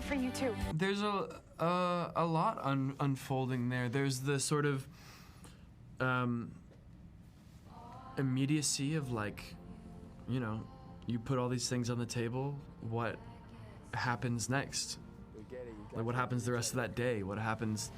for you too. There's a lot unfolding there. There's the sort of immediacy of, like, you know, you put all these things on the table, what happens next? Like, what happens the rest of that day? What happens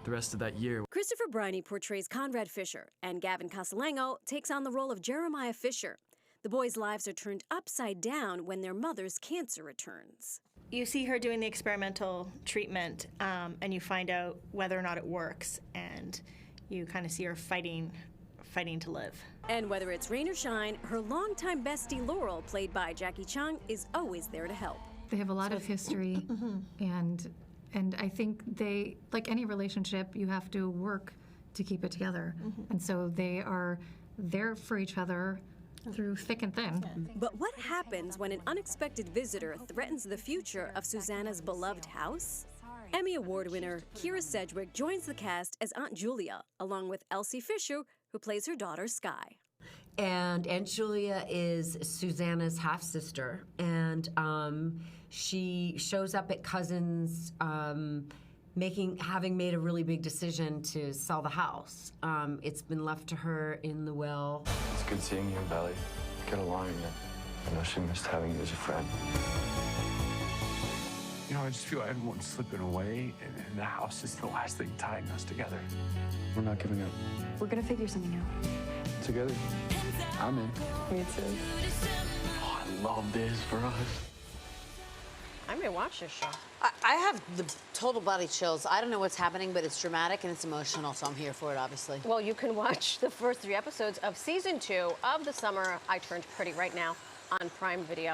the rest of that year? Christopher Briney portrays Conrad Fisher, and Gavin Casalegno takes on the role of Jeremiah Fisher. The boys' lives are turned upside down when their mother's cancer returns. You see her doing the experimental treatment, and you find out whether or not it works, and you kind of see her fighting to live. And whether it's rain or shine, her longtime bestie Laurel, played by Jackie Chung, is always there to help. They have a lot of history, and I think they, like any relationship, you have to work to keep it together. And so they are there for each other through thick and thin. But what happens when an unexpected visitor threatens the future of Susanna's beloved house? Emmy Award winner Kira Sedgwick joins the cast as Aunt Julia, along with Elsie Fisher, who plays her daughter Sky. And Aunt Julia is Susanna's half-sister, and she shows up at Cousins having made a really big decision to sell the house. It's been left to her in the will. It's good seeing you, Belly. Get along. I know she missed having you as a friend. You know, I just feel everyone's slipping away, and the house is the last thing tying us together. We're not giving up. We're gonna figure something out. Together. I'm in. Me too. Oh, I love this for us. I may watch this show. I have the total body chills. I don't know what's happening, but it's dramatic and it's emotional, so I'm here for it, obviously. Well, you can watch the first 3 episodes of season 2 of The Summer I Turned Pretty right now on Prime Video.